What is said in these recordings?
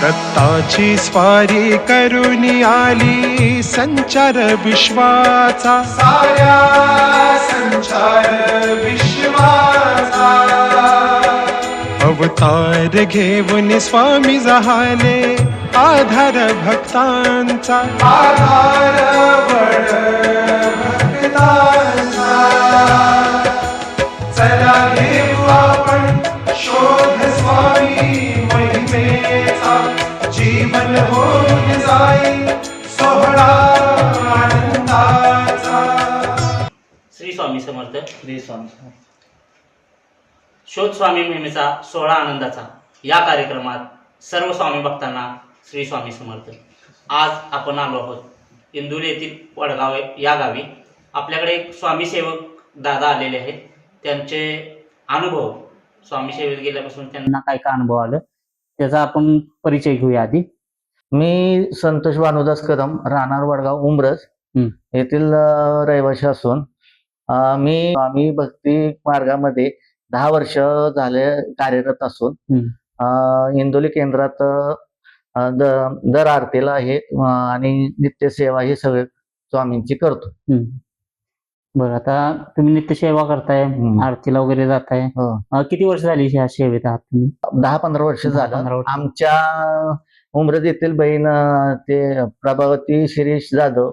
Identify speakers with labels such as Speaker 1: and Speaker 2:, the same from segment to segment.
Speaker 1: दत्ताची स्वारी करुणी आली संचार विश्वाचा, साऱ्या संचार विश्वाचा. अवतार घेऊन स्वामी जहाले आधार भक्तांचा, आधार बळ भक्तांचा. चला घेऊ आपण शोध स्वामी महिमेचा, जीवन होऊन जाईल सोहळा आनंदाचा.
Speaker 2: श्री स्वामी समर्थ.
Speaker 3: श्री स्वामी समर्थ.
Speaker 2: शोध स्वामी महिमेचा सोहळा आनंदाचा या कार्यक्रमात सर्व स्वामी भक्तांना श्री स्वामी समर्थ. आज आपण आलो आहोत इंदुरी येथील वडगाव या गावी. आपल्याकडे एक स्वामी सेवक दादा आलेले आहेत. त्यांचे अनुभव, स्वामी सेवेत गेल्यापासून त्यांना काय काय अनुभव आलं त्याचा आपण परिचय घेऊया आधी.
Speaker 3: मी संतोष भानुदास कदम, राहणार वडगाव उंब्रज येथील रहिवासी असून आम्ही भक्ती मार्गामध्ये 10 वर्ष झाले कार्यरत असून इंदोली केंद्रात दर आरतीला हे आणि नित्यसेवा हे सगळे स्वामींची करतो.
Speaker 2: बरं, आता तुम्ही नित्यसेवा करताय, आरतीला वगैरे जाताय. किती वर्ष झाली ह्या सेवेत आहात तुम्ही?
Speaker 3: 10-15 वर्ष
Speaker 2: 10-15
Speaker 3: झालं.
Speaker 2: वर्ष.
Speaker 3: आमच्या उमरज येथील बहीण ते प्रभावती शिरीष जाधव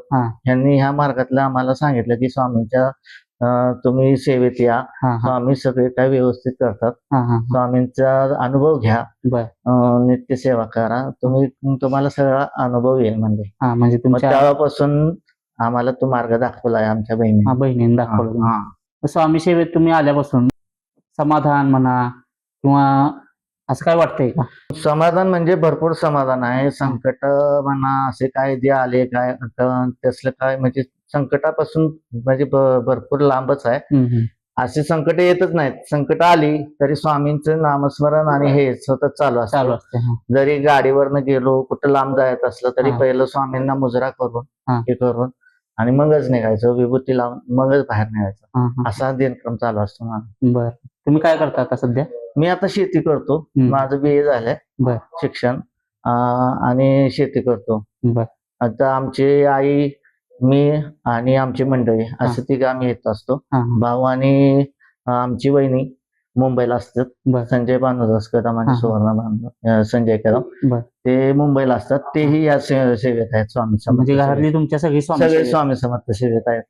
Speaker 3: यांनी ह्या मार्गातलं आम्हाला सांगितलं की स्वामींच्या तुम्ही सेवेत या, स्वामी सगळे काय व्यवस्थित करतात, स्वामींचा अनुभव घ्या, नित्यसेवा करा, तुम्हाला सगळा अनुभव येईल. म्हणजे तेव्हापासून आम्हाला तो मार्ग दाखवलाय आमच्या
Speaker 2: बहिणीने दाखवला. स्वामी सेवेत तुम्ही आल्यापासून समाधान म्हणा किंवा असं काय वाटतंय का?
Speaker 3: समाधान म्हणजे भरपूर समाधान आहे. संकट म्हणा असे काय जे आले काय तसलं काय म्हणजे संकटापासून म्हणजे भरपूर लांबच आहे. अशी संकट येतच नाहीत. संकट आली तरी स्वामींचं नामस्मरण आणि हे सतत चालू असतं. जरी गाडीवरनं गेलो, कुठं लांब जायचं असलं तरी पहिलं स्वामींना मुजरा करून हे करून आणि मगच निघायचं, विभूती लावून मगच बाहेर निघायचं. असा दिनक्रम चालू असतो माझा.
Speaker 2: बरं, तुम्ही काय करता आता सध्या?
Speaker 3: मी आता शेती करतो. माझं BA झालंय शिक्षण आणि शेती करतो. आता आमची आई, मी आणि आमची मंडळी असं तिघं आम्ही येत असतो. भाऊ आणि आमची वहिनी मुंबईला असतात. संजय भानुदास कदम आणि सुवर्ण संजय कदम ते मुंबईला असतात. तेही या सेवेत आहेत स्वामी समर्थ.
Speaker 2: घरातली तुमच्या सगळे
Speaker 3: स्वामी समर्थ सेवेत आहेत.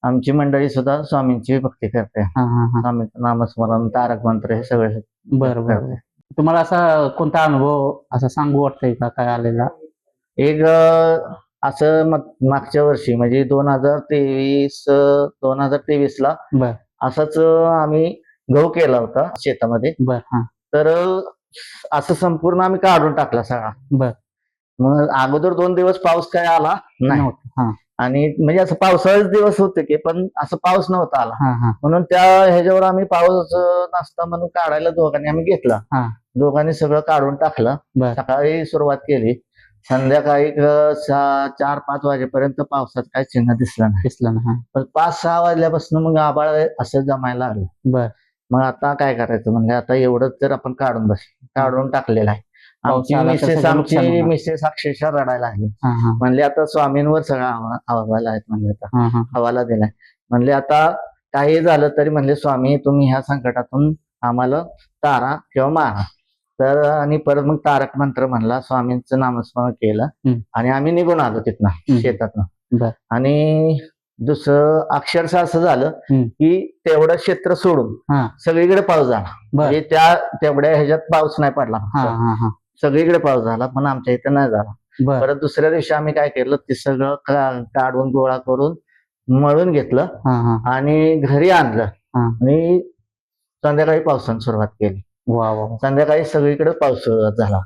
Speaker 3: आमची मंडळी सुद्धा स्वामींची भक्ती करते. स्वामींचं नामस्मरण, तारक मंत्र हे सगळे.
Speaker 2: बरं, तुम्हाला असा कोणता अनुभव असा सांगू वाटतंय का काय आलेला?
Speaker 3: एक असं मागच्या वर्षी म्हणजे 2023 ला असंच आम्ही गहू केला होता शेतामध्ये. तर असं संपूर्ण आम्ही काढून टाकला सगळा. मग अगोदर 2 दिवस पाऊस काय आला नाही आणि म्हणजे असं पावसाळेच दिवस होते की पण असं पाऊस नव्हता आला. म्हणून त्या ह्याच्यावर आम्ही पाऊस नसता म्हणून काढायला दोघांनी आम्ही घेतला. दोघांनी सगळं काढून टाकलं. सकाळी सुरुवात केली, संध्याकाळी 4-5 वाजेपर्यंत पावसात काय चिन्ह दिसलं नाही. पण 5-6 वाजल्यापासून मग आभाळ असं जमायला लागलं. मग आता काय करायचं म्हणजे आता एवढंच तर आपण काढून टाकलेलं आहे. आमची मिसेस अक्षरशः रडायला लागली. म्हणले आता स्वामींवर सगळा हवाला आहेत. म्हणले आता हवाला दिलाय. म्हणले आता काही झालं तरी म्हणले स्वामी तुम्ही ह्या संकटातून आम्हाला तारा किंवा मारा. तर आणि परत मग तारक मंत्र म्हणला, स्वामींचं नामस्मरण केलं आणि आम्ही निघून आलो तिथनं शेतातनं. आणि दुसरं अक्षरशः असं झालं की तेवढं क्षेत्र सोडून सगळीकडे पाऊस झाला. म्हणजे तेवढ्या ह्याच्यात पाऊस नाही पडला, सगळीकडे पाऊस झाला पण आमच्या इथं नाही झाला. परत दुसऱ्या दिवशी आम्ही काय केलं ते सगळं काढून गोळा करून मळून घेतलं आणि घरी आणलं आणि संध्याकाळी पावसाने सुरुवात केली. संध्याकाळी सगळीकडे पाऊस सुरुवात झाला.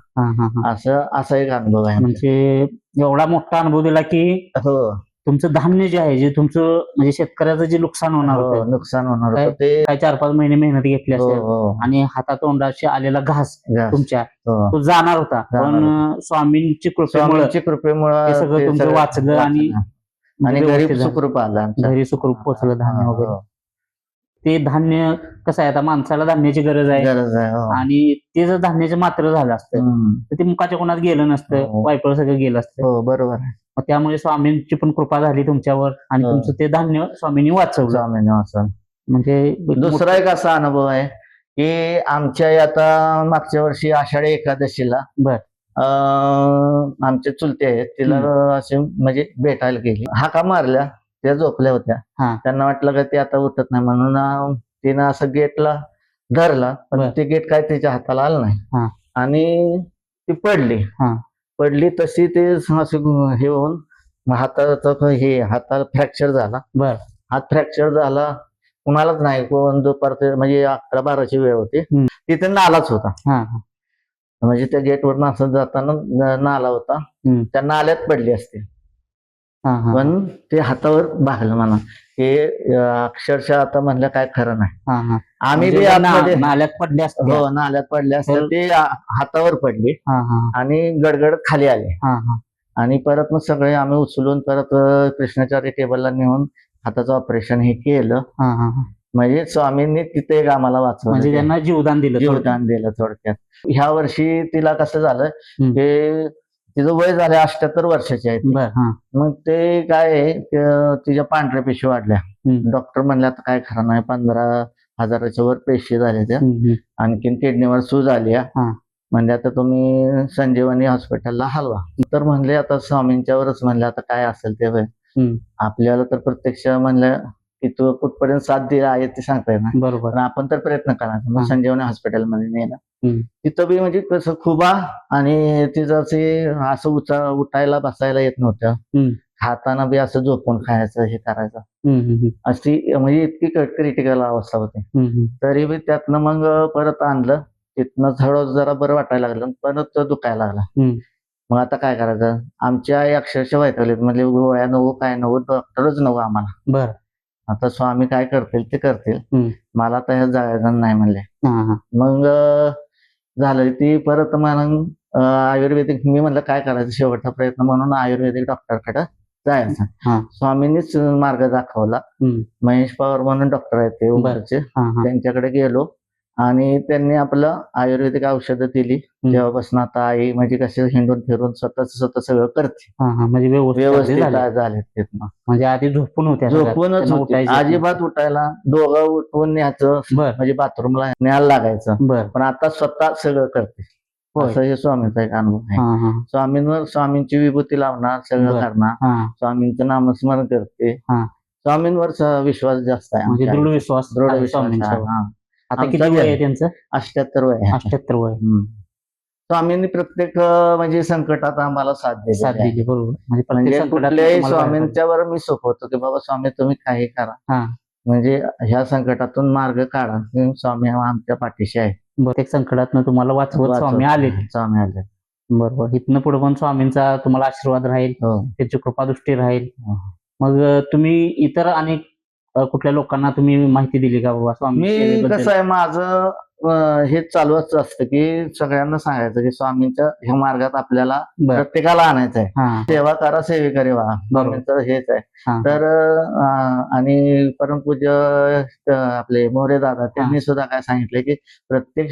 Speaker 3: असा एक अनुभव आहे.
Speaker 2: म्हणजे एवढा मोठा अनुभव दिला की तुमचं धान्य जे आहे, जे तुमचं म्हणजे शेतकऱ्याचं जे नुकसान होणार होतं ते काय 4-5 महिने मेहनत घेतली असेल आणि हातातोंडाशी आलेला घास तुमच्या तो जाणार होता. पण स्वामींची कृपेमुळे सगळं तुमचं वाचलं आणि
Speaker 3: घरी सुखरूप आलं,
Speaker 2: घरी सुखरूप पोहोचलं धान्य वगैरे. ते धान्य कसं आहे, आता माणसाला धान्याची गरज आहे
Speaker 3: गरज आहे. हो.
Speaker 2: आणि ते जर धान्याचं मात्र झालं असतं
Speaker 3: हम्म.
Speaker 2: तर ते मुखाच्या कोणात गेलं नसतं,
Speaker 3: हो.
Speaker 2: वायपळ सगळं गेलं असतं.
Speaker 3: हो बरोबर आहे.
Speaker 2: मग त्यामुळे स्वामींची पण कृपा झाली तुमच्यावर आणि
Speaker 3: हो.
Speaker 2: तुमचं ते धान्य स्वामींनी वाचवलं.
Speaker 3: स्वामींनी वाचवलं.
Speaker 2: म्हणजे
Speaker 3: दुसरा एक असा अनुभव आहे की आमच्या आता मागच्या वर्षी आषाढी एकादशीला
Speaker 2: बर.
Speaker 3: आमचे चुलते आहेत तिला असे म्हणजे भेटायला गेली, हाका मारल्या, त्या झोपल्या होत्या.
Speaker 2: हा.
Speaker 3: त्यांना वाटलं का ते आता उठत नाही म्हणून तिनं असं गेटला धरला, पण
Speaker 2: बर.
Speaker 3: ते गेट काय त्याच्या हाताला आलं
Speaker 2: हा.
Speaker 3: नाही आणि ती पडली.
Speaker 2: हा.
Speaker 3: पडली तशी ते असे हे होऊन हाताचं हे हाताला फ्रॅक्चर झाला.
Speaker 2: बर.
Speaker 3: हात फ्रॅक्चर झाला, कुणालाच नाही. कोण दुपारचे म्हणजे 11-12ची वेळ होती. तिथे नालाच होता.
Speaker 2: हा.
Speaker 3: म्हणजे त्या गेटवरून असं जाताना नाला होता. त्या नाल्यात पडली असते,
Speaker 2: हा. हा.
Speaker 3: पण ते हातावर भागलं म्हणा. हे अक्षरशः आता म्हणलं काय खरं नाही.
Speaker 2: हा. हा.
Speaker 3: आम्ही बी
Speaker 2: म्हणजे
Speaker 3: आतमध्ये
Speaker 2: नाल्यात पडले असते.
Speaker 3: हो नाल्यात पडले असते, ते हातावर पडली
Speaker 2: हा. हा.
Speaker 3: आणि गडगड खाली आले.
Speaker 2: हा. हा.
Speaker 3: आणि परत मग सगळे आम्ही उचलून परत कृष्णाचार्य टेबलला नेऊन हाताचं ऑपरेशन हे केलं.
Speaker 2: हा. हा.
Speaker 3: म्हणजे स्वामींनी तिथे एक आम्हाला
Speaker 2: म्हणजे
Speaker 3: वाचवलं,
Speaker 2: त्यांना जीवदान दिलं.
Speaker 3: जीवदान दिलं थोडक्यात. ह्या वर्षी तिला कसं झालं की तिचं वय झालं 78 वर्षाची आहे ती.
Speaker 2: बर. हा.
Speaker 3: मग ते काय आहे, तिच्या पांढऱ्या पेशी वाढल्या. डॉक्टर म्हणले आता काय खरं नाही, 15,000च्या वर पेशी झाल्या त्या, आणखीन किडनीवर सूज आली. म्हणजे आता तुम्ही संजीवनी हॉस्पिटलला हलवा. तर म्हणले आता स्वामींच्यावरच, म्हणले आता काय असेल ते होय. आपल्याला तर प्रत्यक्ष म्हणलं की तू कुठपर्यंत साथ दिला आहे ते सांगता येणार,
Speaker 2: बरोबर.
Speaker 3: पण आपण तर प्रयत्न करायचा. मग संजीवनी हॉस्पिटलमध्ये नेलं. तिथं बी म्हणजे कसं खुबा आणि तिचं असं उठायला बसायला येत नव्हतं. खाताना बी असं झोपून खायचं, हे करायचं, अशी म्हणजे इतकी क्रिटिकल अवस्था होती. तरी बी त्यातनं मग परत आणलं. तिथनं थोडं जरा बरं वाटायला लागलं, परत दुखायला लागला. मग आता काय करायचं, आमची आई अक्षरशः वैतागली, म्हणजे गोळ्या नवू काय नवू, डॉक्टरच नवू आम्हाला.
Speaker 2: बर.
Speaker 3: आता स्वामी काय करतील ते करतील, मला आता ह्या जायचं नाही म्हणले.
Speaker 2: हा.
Speaker 3: मग झालं ती परत मग आयुर्वेदिक, मी म्हणलं काय करायचं, शेवटचा प्रयत्न म्हणून आयुर्वेदिक डॉक्टरकडे जायचं. स्वामींनीच मार्ग दाखवला. महेश पवार म्हणून डॉक्टर आहेत ते उमरचे, त्यांच्याकडे गेलो आणि त्यांनी आपलं आयुर्वेदिक औषधं दिली. तेव्हापासून आता आई म्हणजे कसे हिंडून फिरून स्वतः सगळं करते.
Speaker 2: म्हणजे
Speaker 3: व्यवस्थित झाले तिथनं.
Speaker 2: म्हणजे आधी झोपून होत्या,
Speaker 3: झोपूनच होते, अजिबात उठायला, दोघं उठवून न्यायचं, म्हणजे बाथरूमला न्यायला लागायचं, पण आता स्वतः सगळं करते. असं हे स्वामींचा एक अनुभव आहे. स्वामींवर स्वामींची विभूती लावणार, सगळं करणार, स्वामींचं नामस्मरण करते. स्वामींवर विश्वास जास्त आहे,
Speaker 2: म्हणजे दृढ विश्वास. आता किती वय आहे त्यांचं?
Speaker 3: 78 वय आहे.
Speaker 2: 78 वय.
Speaker 3: स्वामींनी प्रत्येक म्हणजे संकटात आम्हाला साथ दिली.
Speaker 2: बरोबर.
Speaker 3: म्हणजे कुठल्याही स्वामींच्यावर मी सोपवतो की बाबा स्वामी तुम्ही काही करा, म्हणजे ह्या संकटातून मार्ग काढा, स्वामी आमच्या पाठीशी आहे.
Speaker 2: प्रत्येक संकटातून तुम्हाला वाचवत स्वामी आले. बरोबर. इथनं पुढे पण स्वामींचा तुम्हाला आशीर्वाद राहील, त्याची कृपादृष्टी राहील. मग तुम्ही इतर अनेक कुठल्या लोकांना तुम्ही माहिती दिली का बाबा स्वामी?
Speaker 3: मी कसं आहे, माझं हे चालूच असतं की सगळ्यांना सांगायचं की स्वामींच्या ह्या मार्गात आपल्याला प्रत्येकाला आणायचं आहे. सेवा करा, सेवेकरी व्हा, स्वामींचं हेच आहे. तर आणि परमपूज्य आपले मोरे दादा त्यांनी सुद्धा काय सांगितले की प्रत्येक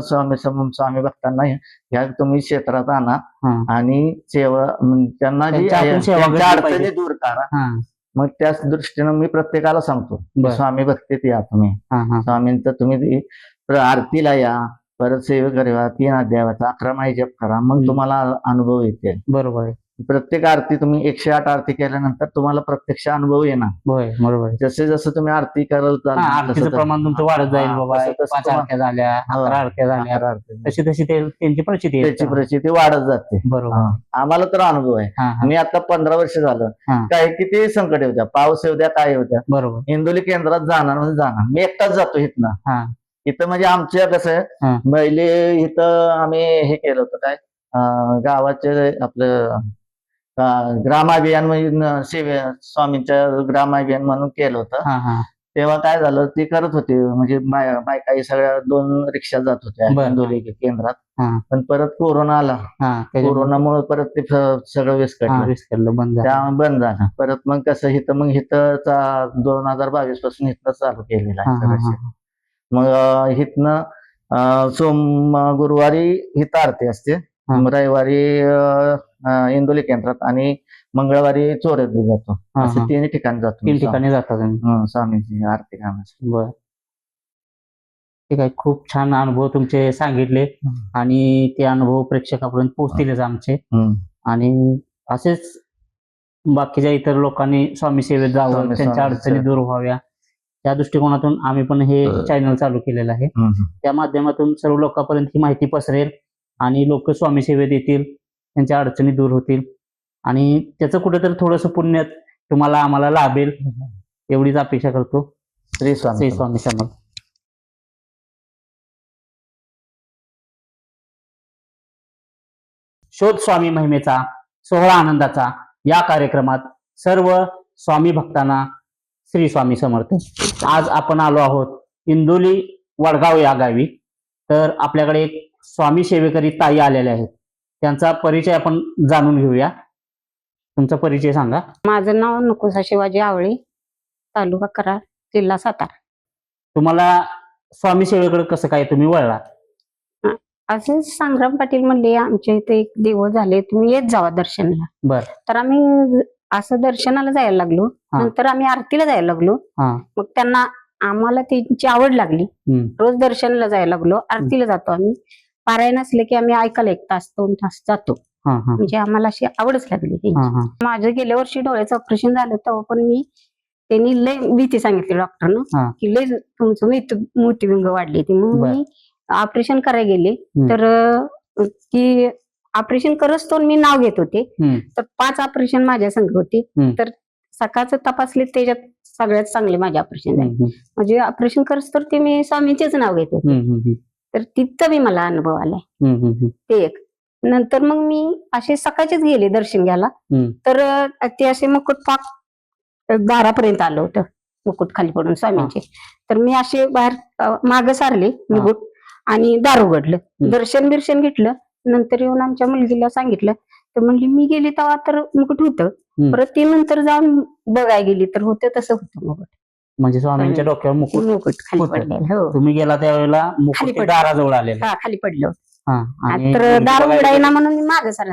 Speaker 3: स्वामी भक्तांना ह्या तुम्ही क्षेत्रात आणा आणि सेवा, त्यांना अडचणी दूर करा. मग त्याच दृष्टीनं मी प्रत्येकाला सांगतो स्वामी भक्तीत या तुम्ही, स्वामींचं तुम्ही आरतीला या, परत सेवेकरी व्हा, 3 अध्यायाचा 11 माळी जप करा, मग तुम्हाला अनुभव येते. बरोबर. प्रत्येक आरती तुम्ही 108 आरती केल्यानंतर तुम्हाला प्रत्यक्ष अनुभव येणार. बरोबर. जसे जसे तुम्ही आरती कराल
Speaker 2: आरतीचं प्रमाण तुमचं वाढत जाईल. बाबा 5 आरत्या झाल्या, 11 आरत्या झाल्या, तशी तशी त्यांची प्रचिती
Speaker 3: वाढत जाते.
Speaker 2: बरोबर.
Speaker 3: आम्हाला तर अनुभव आहे. मी आता 15 वर्ष झालं, काय किती संकट येऊ द्या, पाऊस येऊ द्या, काय येऊ द्या, बरोबर, इंदोली केंद्रात जाणार म्हणजे जाणार. मी एकटाच जातो इथनं. इथं म्हणजे आमच्या कसं आहे, पहिले इथं आम्ही हे केलं होतं काय, गावाचे आपलं ग्राम अभियान म्हणजे स्वामींच्या ग्राम अभियान म्हणून केलं होतं. तेव्हा काय झालं ते करत होते म्हणजे बायका सगळ्या 2 रिक्षा जात होत्या इंदोरी केंद्रात. पण परत कोरोना आला. कोरोनामुळे परत ते सगळं विस्कटलं बंद झालं. परत मग कसं इथं 2022 पासून इथनं चालू केलेलं आहे. मग इथनं गुरुवारी इथं आरती असते, रविवारी इंदोली केंद्रात आणि मंगळवारी चोऱ्यात जातो. असे 3 ठिकाणी जातो.
Speaker 2: 3 ठिकाणी जातात
Speaker 3: स्वामींची आरती करण्यासाठी.
Speaker 2: बर, ठीक आहे. खूप छान अनुभव तुमचे सांगितले आणि ते अनुभव प्रेक्षकापर्यंत पोहोचतीलच आमचे. आणि असेच बाकीच्या इतर लोकांनी स्वामी सेवेत जावं, त्यांच्या अडचणी दूर व्हाव्या त्या दृष्टिकोनातून आम्ही पण हे चॅनल चालू केलेलं आहे. त्या माध्यमातून सर्व लोकांपर्यंत ही माहिती पसरेल आणि लोक स्वामी सेवेत येतील, त्यांच्या अडचणी दूर होतील आणि त्याचं कुठेतरी थोडंसं पुण्य तुम्हाला आम्हाला लाभेल एवढीच अपेक्षा करतो. श्री स्वामी समर्थ. शोध स्वामी महिमेचा सोहळा आनंदाचा या कार्यक्रमात सर्व स्वामी भक्तांना श्री स्वामी समर्थ. आज आपण आलो आहोत इंदोली वडगाव या गावी. तर आपल्याकडे एक स्वामी सेवेकरी ताई आलेल्या आहेत, त्यांचा परिचय आपण जाणून घेऊया. तुमचा परिचय सांगा.
Speaker 4: माझं नाव नकुसा शिवाजी आवळे, तालुका कराड, जिल्हा सातारा.
Speaker 2: तुम्हाला स्वामी सेवेकडे कसं काय तुम्ही वळलात?
Speaker 4: असे संग्राम पाटील म्हणले आमच्या इथे एक देव झाले, तुम्ही येत जावा दर्शनाला.
Speaker 2: बर.
Speaker 4: तर आम्ही असं दर्शनाला जायला लागलो. नंतर आम्ही आरतीला जायला लागलो. मग त्यांना आम्हाला त्यांची आवड लागली. रोज दर्शनाला जायला लागलो, आरतीला जातो आम्ही. पारायण असले की आम्ही ऐकायला 1 तास 2 तास जातो. म्हणजे आम्हाला अशी आवडच लागली. माझं गेल्या वर्षी डोळ्याचं ऑपरेशन झालं तेव्हा पण मी त्यांनी लय भीती सांगितली डॉक्टरनं की लय तुमचं मोतीबिंग वाढली ती. मग मी ऑपरेशन करायला गेले. तर ती ऑपरेशन करत तो मी नाव घेत होते. तर 5 ऑपरेशन माझ्या संग होते. तर सकाळचं तपासले त्याच्यात सगळ्यात चांगले माझे ऑपरेशन झाले. म्हणजे ऑपरेशन करत तर ते मी स्वामींचेच नाव घेत होते. तर तिथं बी मला अनुभव आलाय ते एक. नंतर मग मी असे सकाळचेच गेले दर्शन घ्यायला. तर ते असे मुकुट पाक दारापर्यंत आलं होतं, मुकुट खाली पडून स्वामींचे. तर मी असे बाहेर माग सारले मुकुट आणि दार उघडलं, दर्शन बिर्शन घेतलं. नंतर येऊन आमच्या मुलगीला सांगितलं. तर म्हणली मी गेली तेव्हा तर मुकुट होतं. परत ती नंतर जाऊन बघायला गेली तर होतं तसं होतं मुकुट.
Speaker 2: म्हणजे स्वामींच्या डोक्यावर मुकुट
Speaker 4: खाली पडलेलं. हो,
Speaker 2: तुम्ही गेला त्यावेळेला मुकुट दाराजवळ आलेलं.
Speaker 4: खाली पडलं. तर दार उघडायला म्हणून मी मागं सारलं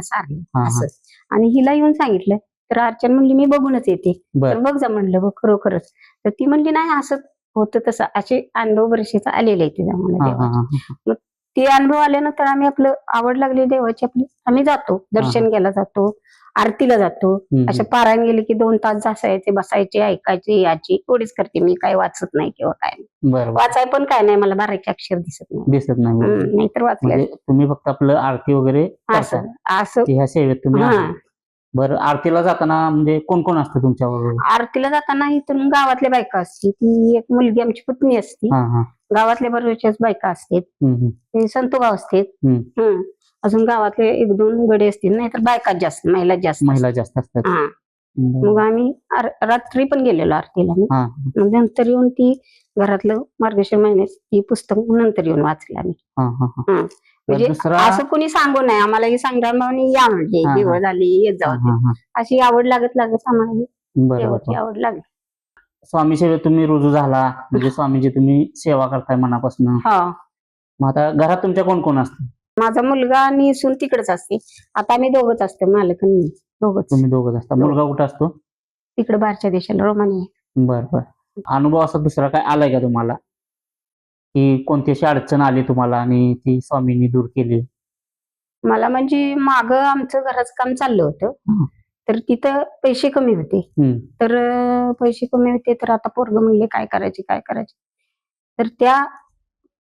Speaker 4: असं. आणि हिला येऊन सांगितलं. तर अर्चना म्हणली मी बघूनच येते. तर बघ जा म्हणलं बघ खरोखरच. तर ती म्हणली नाही असं होतं तसं. असे अनुभव बरेचसे आलेले आहेत तिला मला. मग ते अनुभव आल्यानंतर आम्ही आपलं आवड लागली देवाची आपली, आम्ही जातो दर्शन घ्यायला जातो, आरतीला जातो. अशा पारायण गेले की 2 तास जायचे, बसायचे, ऐकायचे, याची एवढीच करते मी. काही वाचत नाही किंवा काय वाचाय पण काय नाही, मला बाराचे अक्षर दिसत नाही. नाहीतर वाचले.
Speaker 2: तुम्ही फक्त आपलं आरती वगैरे
Speaker 4: असं
Speaker 2: ह्या सेवेत तुम्ही. बरं, आरतीला जाताना म्हणजे कोण कोण असतं तुमच्याबरोबर?
Speaker 4: आरतीला जाताना इथून गावातल्या बायका असते, ती एक मुलगी आमची पत्नी असते, गावातल्या बरोबरच्याच बायका असतात, संतोगाव असतात. अजून गावातले 1-2 गडे असतील, नाहीतर बायकाच जास्त, महिला जास्त असतात. मग आम्ही रात्री पण गेलेलो आरतीला. मग नंतर येऊन ती घरातलं मार्गशीर्ष महिन्यात ती पुस्तक नंतर येऊन वाचलं आम्ही. म्हणजे असं कोणी सांगू नये आम्हाला की संग्राम भाऊनी या म्हणजे दिवस झाली येत जाऊ, अशी आवड लागत आम्हाला देवाची आवड लागली.
Speaker 2: स्वामी सेवेत तुम्ही रुजू झाला म्हणजे स्वामीची तुम्ही सेवा करताय मनापासून. मग आता घरात तुमच्या कोण कोण असतं?
Speaker 4: माझा मुलगा आणि सून तिकडेच असते. आता आम्ही दोघंच असतो, मालक आणि मी दोघंच.
Speaker 2: तुम्ही दोघंच असता. मुलगा कुठं असतो?
Speaker 4: तिकडे बाहेरच्या देशाला, रोमानिया.
Speaker 2: बरं. अनुभव असा दुसरा काय आलाय का तुम्हाला की कोणती अशी अडचण आली तुम्हाला आणि ती स्वामींनी दूर केली?
Speaker 4: मला म्हणजे माग आमचं घराचं काम चाललं होतं. तर तिथं पैसे कमी होते. तर पैसे कमी होते तर आता पोरग म्हणले काय करायचे. तर त्या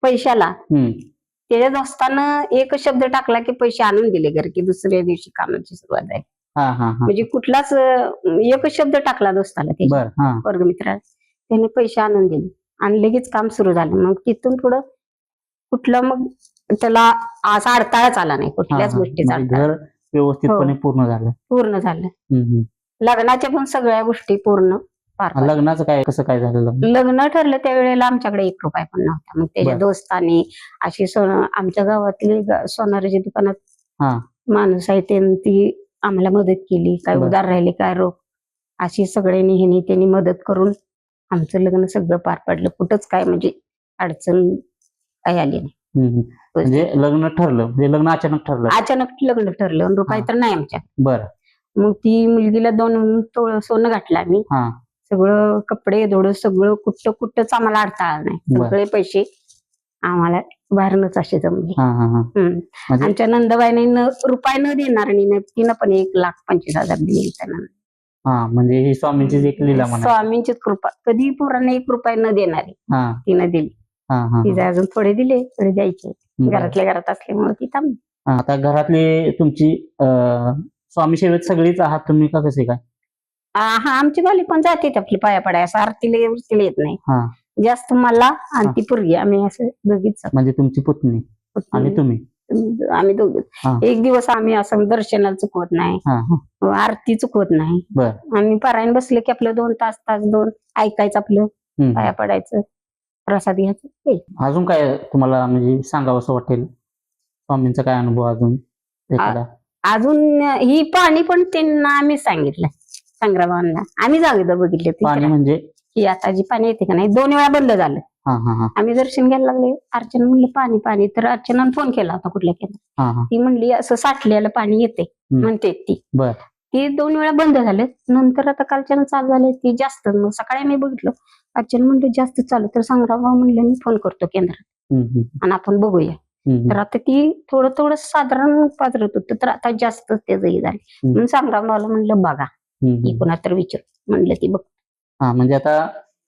Speaker 4: पैशाला त्याच्यात असताना एक शब्द टाकला की पैसे आणून दिले घरी, की दुसऱ्या दिवशी कामाची सुरुवात आहे. म्हणजे कुठलाच एकच शब्द टाकला दोस्ताला, त्याच्या वर्गमित्राला, त्याने पैसे आणून दिले आणि लगेच काम सुरू झालं. मग तिथून पुढं कुठलं मग त्याला असा अडथळाच आला नाही, कुठल्याच गोष्टीचा.
Speaker 2: घर व्यवस्थितपणे पूर्ण झालं.
Speaker 4: लग्नाच्या पण सगळ्या गोष्टी पूर्ण पार पाडलं.
Speaker 5: लग्नाचं काय कसं काय झालं लग्न?
Speaker 4: लग्न ठरलं त्यावेळेला आमच्याकडे 1 रुपया पण नव्हता. मग त्याच्या
Speaker 5: बरं.
Speaker 4: दोस्तांनी अशी आमच्या गावातली सोनाराच्या
Speaker 5: हा.
Speaker 4: दुकानात माणूस आहे ती आम्हाला मदत केली. काय
Speaker 5: बरं.
Speaker 4: उधार राहिले काय रोख अशी सगळ्यांनी ह्यांनी त्यांनी मदत करून आमचं लग्न सगळं पार पडलं. कुठंच काय म्हणजे अडचण काही आली नाही.
Speaker 5: म्हणजे लग्न ठरलं, म्हणजे लग्न अचानक ठरलं.
Speaker 4: अचानक लग्न ठरलं आणि रुपये तर नाही आमच्या.
Speaker 5: बरं.
Speaker 4: मग ती मुलगीला 2 तोळ सोनं घातलं आम्ही.
Speaker 5: हा.
Speaker 4: सगळं कपडे धोडं सगळं कुठंच आम्हाला अडथळा नाही.
Speaker 5: बरं.
Speaker 4: सगळे पैसे आम्हाला बाहेरनच असे जमले.
Speaker 5: हा हा हा. म्हणजे
Speaker 4: आमच्या नंदबाईने रुपये न देणार आणि तिनं पण 1,25,000 दिले त्यांना.
Speaker 5: हा, म्हणजे ही स्वामींची एक लीला म्हणा.
Speaker 4: स्वामींचीच कृपा. कधी पोरांना 1 रुपया न देणारी
Speaker 5: हा
Speaker 4: तिनं दिली.
Speaker 5: हा हा.
Speaker 4: तिचे अजून थोडे दिले, थोडे द्यायचे.
Speaker 5: बरं.
Speaker 4: घरातल्या घरात असल्यामुळे ती थांबली.
Speaker 5: आता घरातली तुमची स्वामी सेवेत सगळीच आहात तुम्ही का कसे काय?
Speaker 4: हा, आमची बाली पण जाते आपली पाया पडाय असं आरतीला येत नाही.
Speaker 5: हा.
Speaker 4: जास्त मला आणि ती पोरगी आम्ही असं दोघीच
Speaker 5: म्हणजे तुमची पुतणी आणि तुम्ही?
Speaker 4: आम्ही दोघीच.
Speaker 5: हा.
Speaker 4: एक दिवस आम्ही असं दर्शनाला चुकवत नाही,
Speaker 5: हा हा.
Speaker 4: आरती चुकवत नाही.
Speaker 5: बरं.
Speaker 4: आम्ही पारायण बसले की आपलं 2 तास 2 ऐकायचं, आपलं पाया पडायचं, प्रसाद घ्यायचं.
Speaker 5: अजून काय तुम्हाला म्हणजे सांगावं असं वाटेल? स्वामींचा काय अनुभव अजून एखादा?
Speaker 4: अजून ही पाणी पण त्यांना आम्ही सांगितलं संग्रामांना. आम्ही जागेवर बघितले
Speaker 5: पाणी म्हणजे?
Speaker 4: की आता जी पाणी येते का नाही 2 वेळा बंद झालं.
Speaker 5: हा हा हा.
Speaker 4: आम्ही दर्शन घ्यायला लागले. अर्चना म्हणलं पाणी पाणी, तर अर्चनानं फोन केला होता कुठल्या केला.
Speaker 5: हा हा.
Speaker 4: ती म्हणली असं साठलेलं पाणी येते म्हणते ती.
Speaker 5: बर.
Speaker 4: ती 2 वेळा बंद झाले. नंतर आता कालच्यानं चालू झाले ती जास्त. मग सकाळी आम्ही बघितलं, अर्चना म्हणलं जास्त चालू, तर संग्राम म्हणलं मी फोन करतो केंद्रात आणि आपण बघूया. तर आता ती थोडं थोडं साधारण पाजरत होतं, तर आता जास्त त्याचं हे झालं. म्हणून संग्रामाला म्हणलं बघा, की कोणा तर विचार म्हणलं ती बघ.
Speaker 5: हा, म्हणजे आता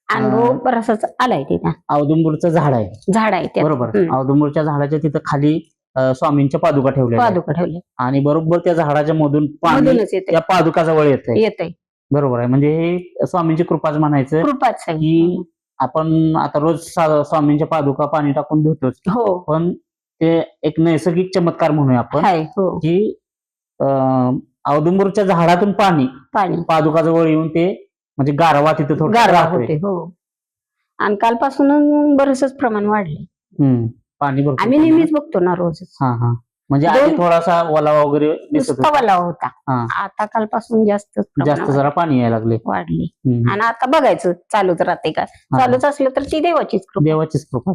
Speaker 4: अनुभव बराचसाच आलाय तिथं.
Speaker 5: औदुंबरचं झाड आहे,
Speaker 4: झाड आहे त्यात.
Speaker 5: बरोबर. औदुंबरच्या झाडाच्या तिथं खाली स्वामींच्या पादुका ठेवल्या
Speaker 4: पादुका ठेवले
Speaker 5: आणि बरोबर त्या झाडाच्या मधून पाणी
Speaker 4: मधूनच येते
Speaker 5: त्या पादुकाजवळ येतंय.
Speaker 4: येतंय.
Speaker 5: बरोबर आहे. म्हणजे हे स्वामींची कृपाच म्हणायचं
Speaker 4: कृपाच आहे.
Speaker 5: की आपण आता रोज स्वामींच्या पादुका पाणी टाकून धुतोच,
Speaker 4: हो
Speaker 5: पण ते एक नैसर्गिक चमत्कार म्हणूया आपण
Speaker 4: आहे. हो,
Speaker 5: की औदुंबरच्या झाडातून पाणी
Speaker 4: पाणी
Speaker 5: पादुकाजवळ येऊन ते म्हणजे गारवा तिथे थोडं
Speaker 4: गारवा
Speaker 5: राहतोय.
Speaker 4: होते. हो, आणि कालपासून बरंच प्रमाण वाढले.
Speaker 5: पाणी भरपूर.
Speaker 4: आम्ही नेहमीच बघतो ना रोजच.
Speaker 5: हा हा. म्हणजे आधी थोडासा ओलावा वगैरे दिसत
Speaker 4: नुसता
Speaker 5: होता,
Speaker 4: ओलावा होता.
Speaker 5: हा.
Speaker 4: आता कालपासून जास्त
Speaker 5: जास्त जरा पाणी यायला लागले.
Speaker 4: वाढली. आणि आता बघायचं चालूच राहते का. चालूच असलं तर ती देवाचीच कृपा.
Speaker 5: देवाचीच कृपा.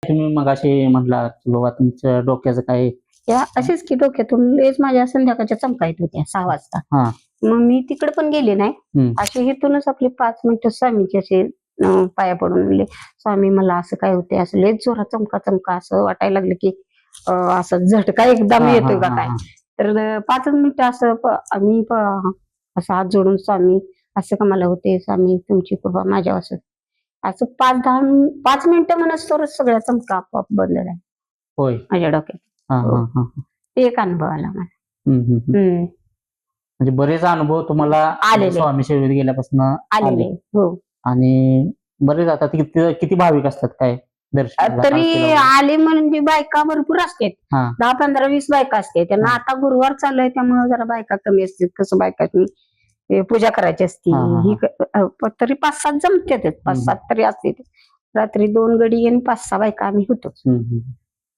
Speaker 5: तुम्ही मग असे म्हटला की बाबा तुमच्या डोक्याचं काय?
Speaker 4: या असेच की डोक्यातून लेच माझ्या संध्याकाळच्या चमका येत होत्या 6 वाजता.
Speaker 5: हा.
Speaker 4: मग मी तिकडे पण गेले नाही. असे हेतूनच आपले 5 मिनिटं स्वामीचे असे पाया पडून म्हणले, स्वामी मला असं काय होते, असं लेच जोरात चमका चमका असं वाटायला लागलं की असं झटका एकदम येतोय का काय. तर 5 मिनिटं असं आम्ही असं हात जोडून, स्वामी असं का मला होते, स्वामी तुमची कृपा माझ्यावर असं 5 मिनिटं म्हणत तर सगळ्या चमका आपोआप बंद झाला
Speaker 5: होय
Speaker 4: माझ्या डोक्यात. ते एक अनुभव आला मला.
Speaker 5: म्हणजे बरेच अनुभव तुम्हाला
Speaker 4: आलेले.
Speaker 5: स्वामी सेवेत गेल्यापासून
Speaker 4: आलेले. हो,
Speaker 5: आणि बरेच आता किती भाविक असतात काय दर्शन?
Speaker 4: तरी आले म्हणजे बायका भरपूर असतात. 10, 15, 20 बायका असते. त्यांना आता गुरुवार चालू आहे त्यामुळे जरा बायका कमी असतात. कसं बायका पूजा करायची असती ही तरी 5-7 जमतात. 5-7 तरी असते. रात्री 2 गडी आणि 5-6 बायका आम्ही होतो.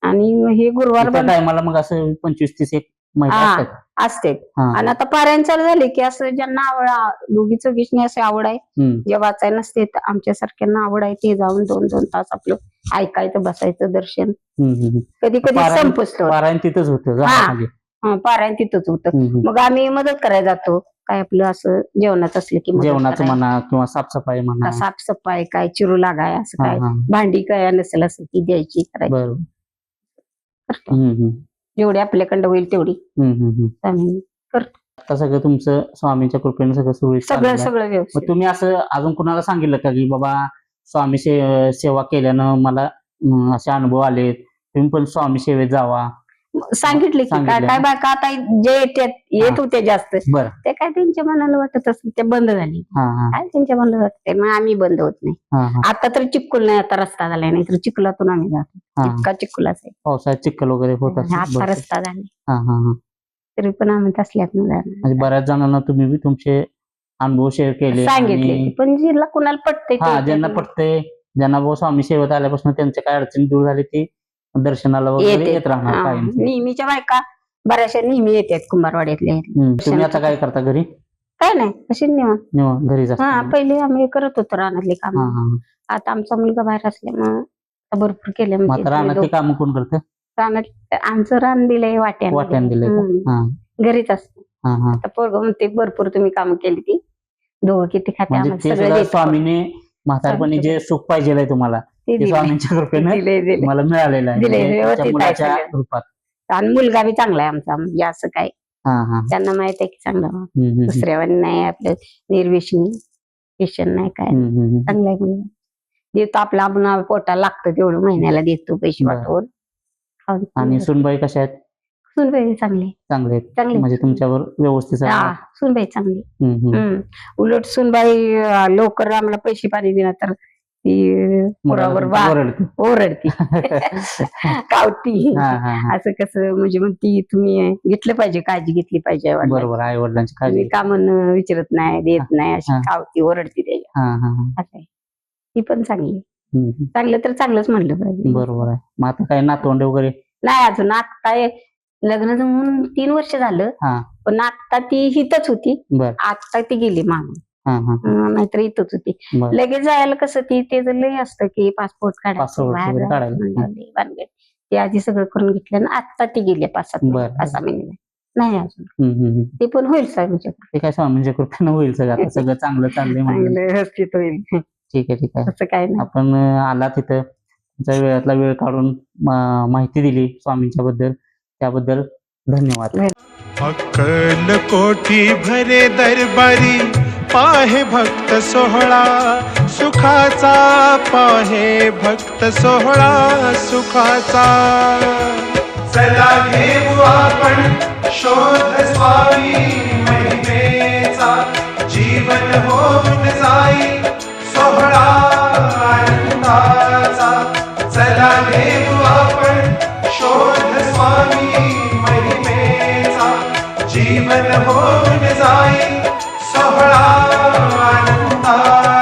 Speaker 4: आणि हे गुरुवार
Speaker 5: टायमाला मग असं 25-30 एक महिला असतात.
Speaker 4: असते. आणि आता पारायण चालू झाले की असं ज्यांना आवड, 2-4 असे आवड आहे, जे वाचाय नसते आमच्यासारख्यांना आवड आहे, ते जाऊन 2-2 तास आपलं ऐकायचं, बसायचं, दर्शन. कधी कधी संपसतो.
Speaker 5: पारायण तिथंच होतं.
Speaker 4: पारायण तिथंच होतं. मग आम्ही मदत करायला जातो. काय आपलं असं जेवणाचं असलं की
Speaker 5: जेवणाचं म्हणा किंवा साफसफाई म्हणा,
Speaker 4: साफसफाई काय चिरू लागाय असं काय, भांडी काय नसेल असं ती द्यायची, करायची. जेवढी आपल्याकडं होईल तेवढी आम्ही करतो.
Speaker 5: आता सगळं तुमचं स्वामींच्या कृपेने सगळं
Speaker 4: सगळं व्यवस्थित.
Speaker 5: तुम्ही असं अजून कुणाला सांगितलं का की बाबा स्वामी सेवा केल्यानं मला असे अनुभव आले, तुम्ही पण स्वामी सेवेत जावा?
Speaker 4: सांगितले की काय बायका आता जे येत होते जास्त, ते काय त्यांच्या मनाला वाटत असते ते बंद झाली. काय त्यांच्या मनाला वाटते, मग आम्ही बंद होत नाही. आता तर चिक्कुल नाही, आता रस्ता झालाय, नाही तर चिखलातून आम्ही जातो. इतका चिखल असेल,
Speaker 5: पावसाळ्यात चिखल वगैरे होत असेल.
Speaker 4: आता रस्ता झाला तरी पण आम्ही तसल्यात
Speaker 5: म्हणजे बऱ्याच जणांना तुम्ही तुमचे अनुभव शेअर केले
Speaker 4: सांगितले
Speaker 5: आणि
Speaker 4: पण जिला कुणाला पटते
Speaker 5: हा ज्यांना पटते, ज्यांना भाऊ स्वामी सेवेत आल्यापासून त्यांच्या काय अडचणी दूर झाली ती दर्शनाला वगैरे येत राहणार कायम.
Speaker 4: नेहमीच्या बायका बऱ्याचशा नेहमी येतात कुंभारवाड्यातल्या.
Speaker 5: तुम्ही आता काय करता घरी?
Speaker 4: काय नाही अशी निवांत.
Speaker 5: निवांत घरीच असता?
Speaker 4: हा पहिले आम्ही करत होतो रानातले काम.
Speaker 5: हा, हा.
Speaker 4: आता आमचा मुलगा बाहेर असल्यामुळे आता भरपूर केले.
Speaker 5: मग आता रानातली कामं कोण करतं?
Speaker 4: रानात आमचं रान दिलंय
Speaker 5: वाट्यान दिलंय का? हा,
Speaker 4: घरीच असतो.
Speaker 5: हा, हा.
Speaker 4: आता पोरग म्हणते भरपूर तुम्ही काम केली ती दोघं किती खाते
Speaker 5: म्हणजे
Speaker 4: आम्हाला
Speaker 5: ते
Speaker 4: सगळं
Speaker 5: सुद्धा
Speaker 4: देतो.
Speaker 5: स्वामीने म्हातारपणी जे सुख पाहिजे तुम्हाला
Speaker 4: ते
Speaker 5: ते
Speaker 4: दिलंय.
Speaker 5: स्वामींच्या कृपेने
Speaker 4: दिलंय, दिलंय.
Speaker 5: तुम्हाला मिळालेलं आहे.
Speaker 4: दिलंय,
Speaker 5: म्हणजे
Speaker 4: व्यवस्थित
Speaker 5: त्याच्या
Speaker 4: आहे
Speaker 5: मुलाच्या
Speaker 4: सगळं.
Speaker 5: रूपात.
Speaker 4: आणि मुलगा बी चांगला आहे आमचा म्हणजे असं काय
Speaker 5: हा, हा.
Speaker 4: त्यांना माहित आहे की चांगला
Speaker 5: हम्म.
Speaker 4: दुसऱ्यावानी नाही आपलं निर्विषणी पेशन नाही काय चांगला आहे मुलगा. देतो आपला आपण पोटाला लागतं तेवढं महिन्याला देतो पैसे
Speaker 5: बरं.
Speaker 4: वाटवून खाऊन.
Speaker 5: आणि सुनबाई कशा आहेत?
Speaker 4: सुनबाई चांगली
Speaker 5: चांगले आहेत
Speaker 4: चांगली
Speaker 5: म्हणजे तुमच्यावर व्यवस्थित आहे.
Speaker 4: हा सुनबाई चांगली.
Speaker 5: हम्म, हम्म.
Speaker 4: उलट सुनबाई लवकर आम्हाला पैसे पाणी दिला तर ती पोरावर
Speaker 5: ओरडते.
Speaker 4: ओरडती कावती.
Speaker 5: हा, हा, हा.
Speaker 4: असं कसं म्हणजे मग ती तुम्ही घेतलं पाहिजे काळजी घेतली पाहिजे वडिलांची.
Speaker 5: बरोबर आई वडिलांची काळजी.
Speaker 4: तुम्ही का म्हणून विचारत नाही देत नाही अशी
Speaker 5: हा.
Speaker 4: कावती ओरडती त्याच्या.
Speaker 5: हा, हा, हा.
Speaker 4: असं आहे. ती पण चांगली.
Speaker 5: हम्म.
Speaker 4: चांगलं तर चांगलंच म्हणलं पाहिजे.
Speaker 5: बरोबर आहे. मग आता काय नातवंड वगैरे?
Speaker 4: नाही अजून आता लग्न होऊन 3 वर्ष झालं
Speaker 5: हा.
Speaker 4: पण आता ती हितच होती.
Speaker 5: बर.
Speaker 4: आता ती गेली मागून.
Speaker 5: हा, हा.
Speaker 4: नाहीतर इथंच होती.
Speaker 5: बर.
Speaker 4: लगेच जायला कसं ती त्याचं लय असतं की पासपोर्ट काढायचं
Speaker 5: Passport
Speaker 4: बाहेर
Speaker 5: वगैरे
Speaker 4: जायचं
Speaker 5: काढायला.
Speaker 4: म्हणजे लय भानगड. ते आधी सगळं करून घेतलं ना आता ती गेली 5-6
Speaker 5: बर.
Speaker 4: महिने नाही अजून.
Speaker 5: हम्म.
Speaker 4: ते पण होईल स्वामीच्या
Speaker 5: ते काय स्वामींच्या कृपेनं होईल सगळं. आता सगळं चांगलं चाललंय म्हणजे.
Speaker 4: चांगलं व्यवस्थित होईल.
Speaker 5: ठीक आहे, ठीक आहे.
Speaker 4: असं काय नाही.
Speaker 5: आपण आला तिथं तुमच्या वेळातला वेळ काढून माहिती दिली स्वामींच्या बद्दल, त्याबद्दल धन्यवाद.
Speaker 1: अक्कल कोठी भरे दरबारी पाहे भक्त सोहळा सुखाचा, पाहे भक्त सोहळा सुखाचा. चला घेऊ आपण शोध स्वामी महिमेचा, जीवन होऊन जाई सोहळा आनंदाचा. चला घेऊ आपण शोध स्वामी महिमेचा, जीवन होऊन जाई सोहळा आनंदाचा.